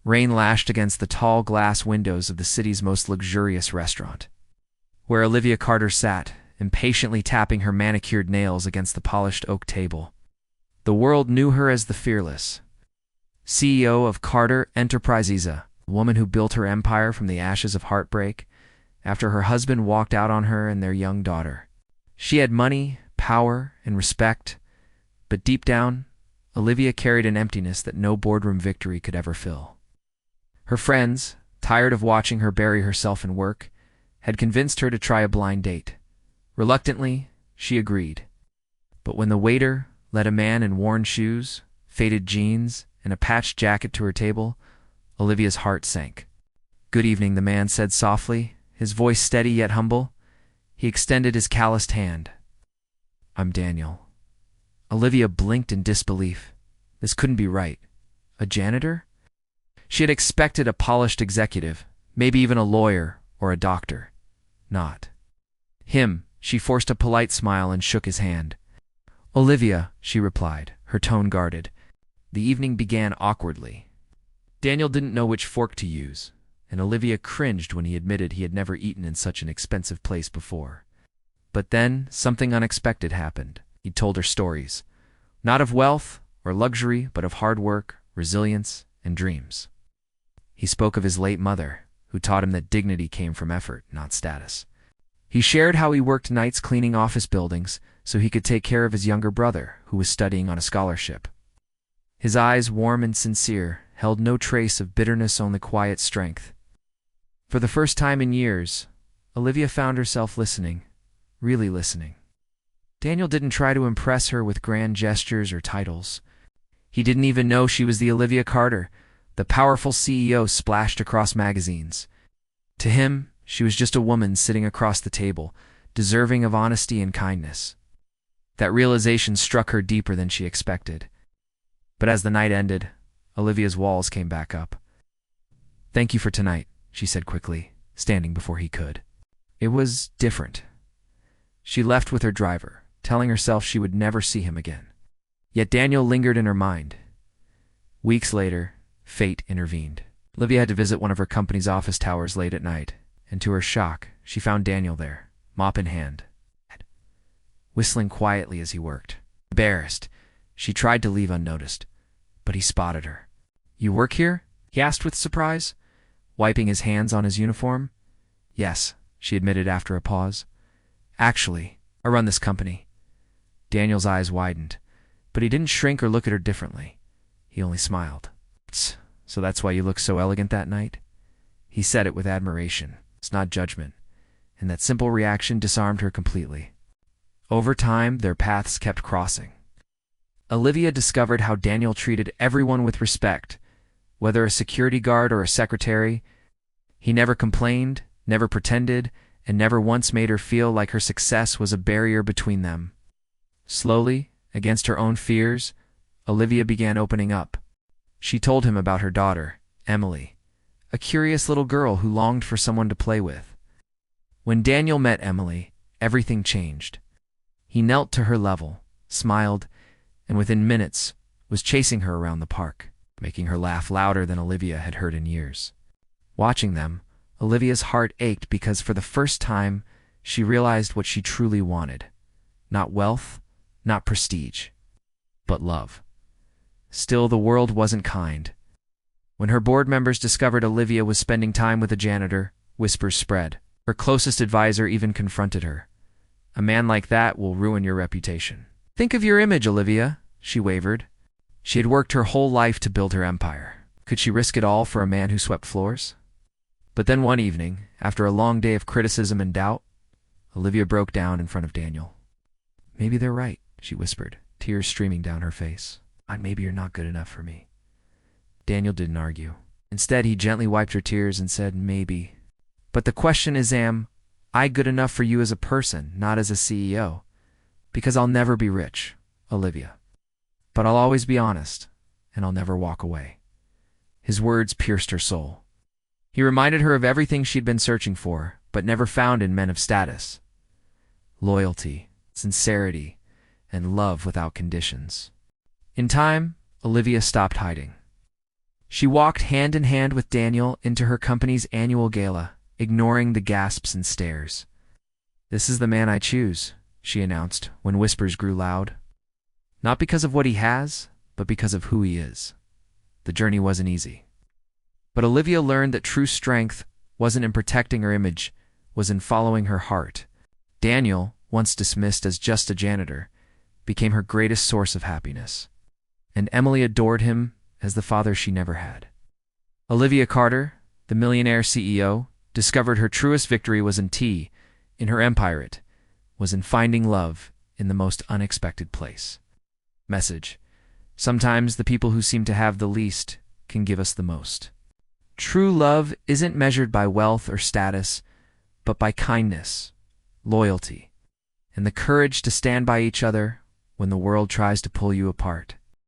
Rain lashed against the tall glass windows of the city's most luxurious restaurant, where Olivia Carter sat, impatiently tapping her manicured nails against the polished oak table. The world knew her as the fearless CEO of Carter Enterprises, a woman who built her empire from the ashes of heartbreak after her husband walked out on her and their young daughter. She had money, power, and respect, but deep down, Olivia carried an emptiness that no boardroom victory could ever fill. Her friends, tired of watching her bury herself in work, had convinced her to try a blind date. Reluctantly, she agreed. But when the waiter led a man in worn shoes, faded jeans, and a patched jacket to her table, Olivia's heart sank. "Good evening," the man said softly, his voice steady yet humble. He extended his calloused hand. "I'm Daniel." Olivia blinked in disbelief. This couldn't be right. A janitor? She had expected a polished executive, maybe even a lawyer or a doctor. Not him. She forced a polite smile and shook his hand. "Olivia," she replied, her tone guarded. The evening began awkwardly. Daniel didn't know which fork to use, and Olivia cringed when he admitted he had never eaten in such an expensive place before. But then something unexpected happened. He told her stories, not of wealth or luxury, but of hard work, resilience, and dreams. He spoke of his late mother, who taught him that dignity came from effort, not status. He shared how he worked nights cleaning office buildings so he could take care of his younger brother, who was studying on a scholarship. His eyes, warm and sincere, held no trace of bitterness, only quiet strength. For the first time in years, Olivia found herself listening, really listening. Daniel didn't try to impress her with grand gestures or titles. He didn't even know she was the Olivia Carter, the powerful CEO splashed across magazines. To him, she was just a woman sitting across the table, deserving of honesty and kindness. That realization struck her deeper than she expected. But as the night ended, Olivia's walls came back up. "Thank you for tonight," she said quickly, standing before he could. It was different. She left with her driver, telling herself she would never see him again. Yet Daniel lingered in her mind. Weeks later, fate intervened. Olivia had to visit one of her company's office towers late at night, and to her shock, she found Daniel there, mop in hand, whistling quietly as he worked. Embarrassed, she tried to leave unnoticed, but he spotted her. "You work here?" he asked with surprise, wiping his hands on his uniform. "Yes," she admitted after a pause. "Actually, I run this company." Daniel's eyes widened, but he didn't shrink or look at her differently. He only smiled. "So that's why you looked so elegant that night?" He said it with admiration. It's not judgment, and that simple reaction disarmed her completely. Over time, their paths kept crossing. Olivia discovered how Daniel treated everyone with respect, whether a security guard or a secretary. He never complained, never pretended, and never once made her feel like her success was a barrier between them. Slowly, against her own fears, Olivia began opening up. She told him about her daughter, Emily, a curious little girl who longed for someone to play with. When Daniel met Emily, everything changed. He knelt to her level, smiled, and within minutes was chasing her around the park, making her laugh louder than Olivia had heard in years. Watching them, Olivia's heart ached because for the first time she realized what she truly wanted. Not wealth, not prestige, but love. Still, the world wasn't kind. When her board members discovered Olivia was spending time with a janitor, whispers spread. Her closest advisor even confronted her. "A man like that will ruin your reputation." "Think of your image, Olivia," she wavered. She had worked her whole life to build her empire. Could she risk it all for a man who swept floors? But then one evening, after a long day of criticism and doubt, Olivia broke down in front of Daniel. "Maybe they're right," she whispered, tears streaming down her face. "Maybe you're not good enough for me." Daniel didn't argue. Instead, he gently wiped her tears and said, "Maybe. But the question is, am I good enough for you as a person, not as a CEO? Because I'll never be rich, Olivia. But I'll always be honest, and I'll never walk away." His words pierced her soul. He reminded her of everything she'd been searching for, but never found in men of status. Loyalty, sincerity, and love without conditions. In time, Olivia stopped hiding. She walked hand in hand with Daniel into her company's annual gala, ignoring the gasps and stares. "This is the man I choose," she announced when whispers grew loud. "Not because of what he has, but because of who he is." The journey wasn't easy. But Olivia learned that true strength wasn't in protecting her image, was in following her heart. Daniel, once dismissed as just a janitor, became her greatest source of happiness. And Emily adored him as the father she never had. Olivia Carter, the millionaire CEO, discovered her truest victory was in tea, in her empirate, was in finding love in the most unexpected place. Message: sometimes the people who seem to have the least can give us the most. True love isn't measured by wealth or status, but by kindness, loyalty, and the courage to stand by each other when the world tries to pull you apart.